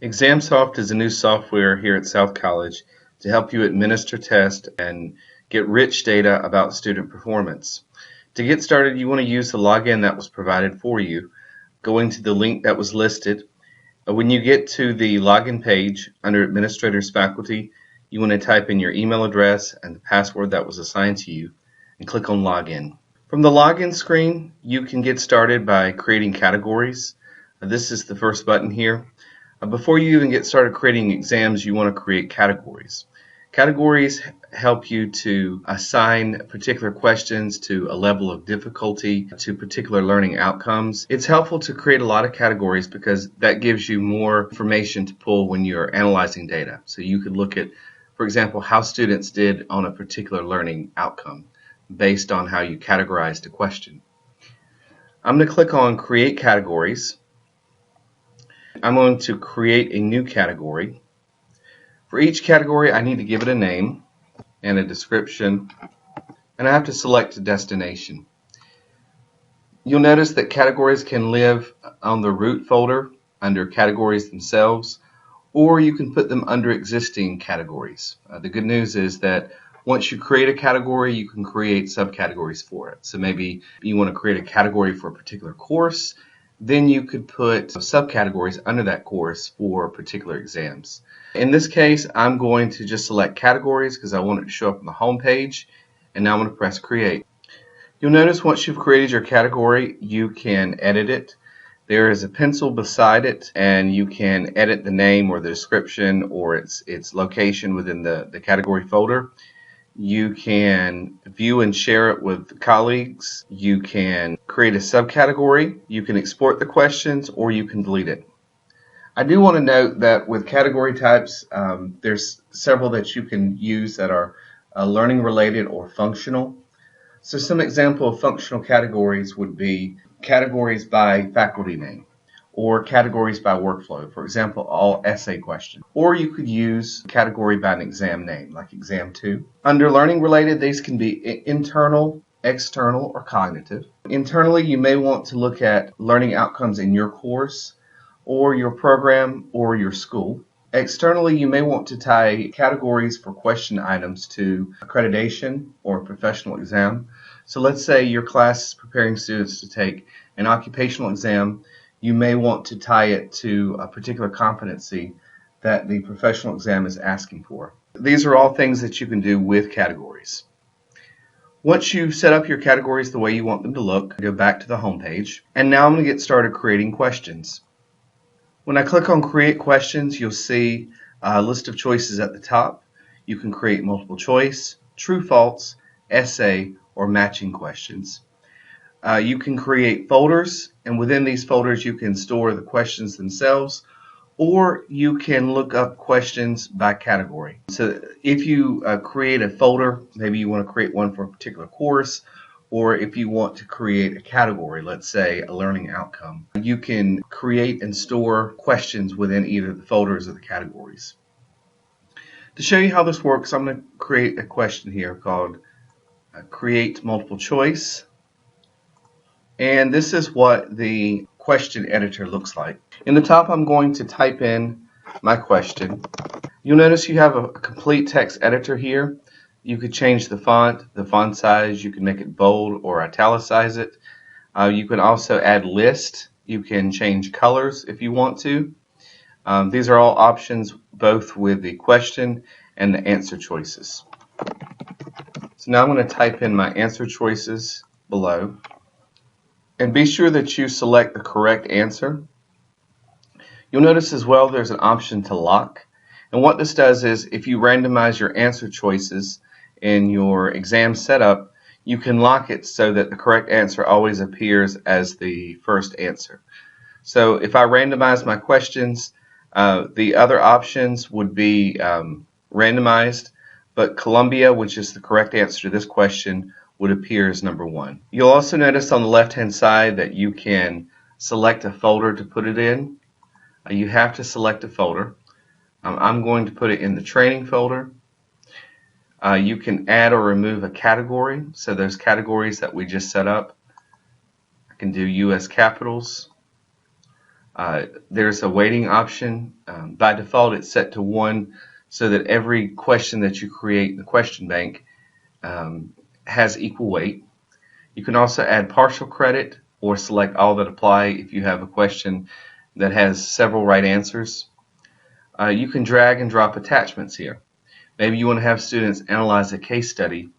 Examsoft is a new software here at South College to help you administer tests and get rich data about student performance. To get started, you want to use the login that was provided for you, going to the link that was listed. When you get to the login page under Administrators Faculty, you want to type in your email address and the password that was assigned to you and click on Login. From the login screen, you can get started by creating categories. This is the first button here. Before you even get started creating exams, you want to create categories. Categories help you to assign particular questions to a level of difficulty, to particular learning outcomes. It's helpful to create a lot of categories because that gives you more information to pull when you're analyzing data. So you could look at, for example, how students did on a particular learning outcome based on how you categorized a question. I'm going to click on Create Categories. I'm going to create a new category. For each category, I need to give it a name and a description, and I have to select a destination. You'll notice that categories can live on the root folder under categories themselves, or you can put them under existing categories. The good news is that once you create a category, you can create subcategories for it. So maybe you want to create a category for a particular course, then you could put subcategories under that course for particular exams. In this case, I'm going to just select categories because I want it to show up on the home page, and now I'm going to press Create. You'll notice once you've created your category, you can edit it. There is a pencil beside it, and you can edit the name or the description or its location within the category folder. You can view and share it with colleagues. You can create a subcategory. You can export the questions, or you can delete it. I do want to note that with category types, there's several that you can use that are learning related or functional. So some example of functional categories would be categories by faculty name, or categories by workflow, for example, all essay questions. Or you could use category by an exam name, like exam 2. Under learning related, these can be internal, external, or cognitive. Internally, you may want to look at learning outcomes in your course, or your program, or your school. Externally, you may want to tie categories for question items to accreditation or a professional exam. So let's say your class is preparing students to take an occupational exam. You may want to tie it to a particular competency that the professional exam is asking for. These are all things that you can do with categories. Once you've set up your categories the way you want them to look, go back to the home page, and now I'm going to get started creating questions. When I click on Create Questions, you'll see a list of choices at the top. You can create multiple choice, true, false, essay, or matching questions. You can create folders, and within these folders you can store the questions themselves, or you can look up questions by category. So if you create a folder, maybe you want to create one for a particular course, or if you want to create a category, let's say a learning outcome, you can create and store questions within either the folders or the categories. To show you how this works, I'm going to create a question here called Create Multiple Choice. And this is what the question editor looks like. In the top, I'm going to type in my question. You'll notice you have a complete text editor here. You could change the font size, you can make it bold or italicize it. You can also add list. You can change colors if you want to. These are all options both with the question and the answer choices. So now I'm going to type in my answer choices below. And be sure that you select the correct answer. You'll notice as well there's an option to lock. And what this does is if you randomize your answer choices in your exam setup, you can lock it so that the correct answer always appears as the first answer. So if I randomize my questions, the other options would be randomized, but Columbia, which is the correct answer to this question, would appear as number 1. You'll also notice on the left-hand side that you can select a folder to put it in. You have to select a folder. I'm going to put it in the training folder. You can add or remove a category. So those categories that we just set up, I can do U.S. capitals. There's a weighting option. By default, it's set to 1 so that every question that you create in the question bank has equal weight. You can also add partial credit or select all that apply if you have a question that has several right answers. You can drag and drop attachments here. Maybe you want to have students analyze a case study.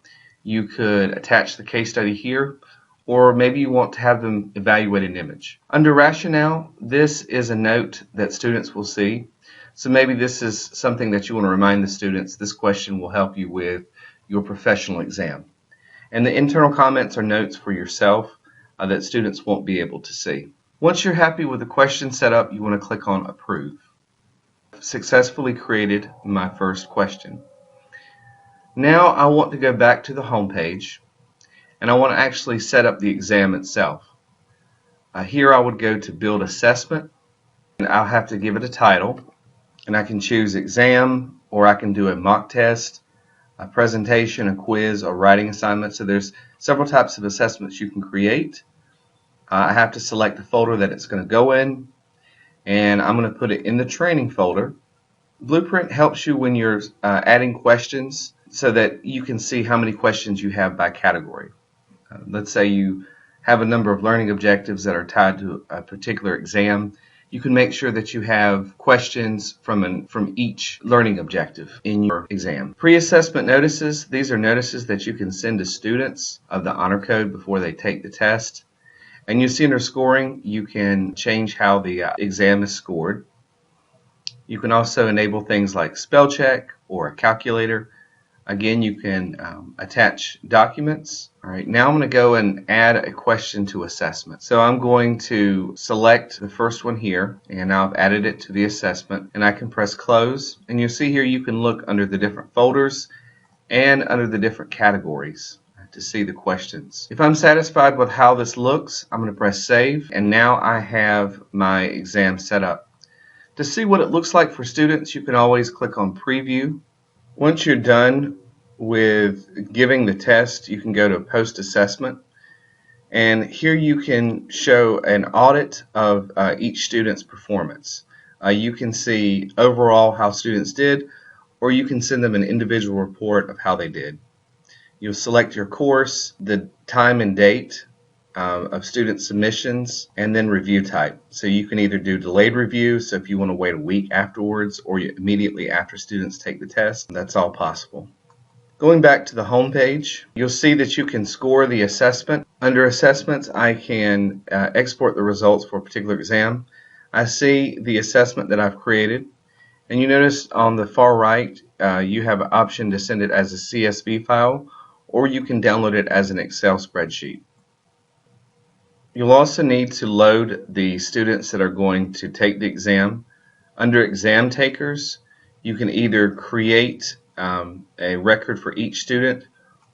You could attach the case study here, or maybe you want to have them evaluate an image. Under rationale, this is a note that students will see. So maybe this is something that you want to remind the students. This question will help you with your professional exam. And the internal comments are notes for yourself that students won't be able to see. Once you're happy with the question setup, you want to click on Approve. Successfully created my first question. Now I want to go back to the home page and I want to actually set up the exam itself. Here I would go to Build Assessment and I'll have to give it a title, and I can choose exam, or I can do a mock test, a presentation, a quiz, or writing assignment. So there's several types of assessments you can create. I have to select the folder that it's going to go in, and I'm going to put it in the training folder. Blueprint helps you when you're adding questions so that you can see how many questions you have by category. Let's say you have a number of learning objectives that are tied to a particular exam. You can make sure that you have questions from each learning objective in your exam. Pre-assessment notices. These are notices that you can send to students of the honor code before they take the test. And you see under scoring, you can change how the exam is scored. You can also enable things like spell check or a calculator. Again, you can attach documents. All right, now I'm going to go and add a question to assessment. So I'm going to select the first one here, and now I've added it to the assessment, and I can press close. And you'll see here you can look under the different folders and under the different categories to see the questions. If I'm satisfied with how this looks, I'm going to press save, and now I have my exam set up. To see what it looks like for students, you can always click on Preview. Once you're done with giving the test, you can go to Post Assessment, and here you can show an audit of each student's performance. You can see overall how students did, or you can send them an individual report of how they did. You'll select your course, the time and date of student submissions, and then review type. So you can either do delayed review, so if you want to wait a week afterwards or immediately after students take the test, that's all possible. Going back to the home page, you'll see that you can score the assessment. Under assessments, I can export the results for a particular exam. I see the assessment that I've created, and you notice on the far right you have an option to send it as a CSV file, or you can download it as an Excel spreadsheet. You'll also need to load the students that are going to take the exam. Under exam takers, you can either create a record for each student,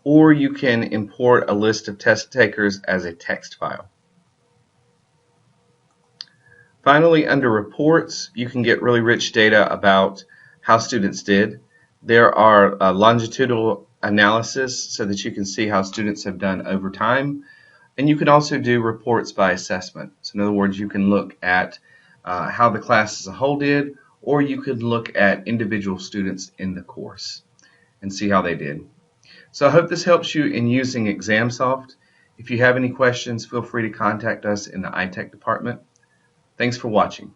or you can import a list of test takers as a text file. Finally, under reports, you can get really rich data about how students did. There are longitudinal analysis so that you can see how students have done over time. And you can also do reports by assessment. So in other words, you can look at how the class as a whole did, or you could look at individual students in the course and see how they did. So I hope this helps you in using Examsoft. If you have any questions, feel free to contact us in the iTech department. Thanks for watching.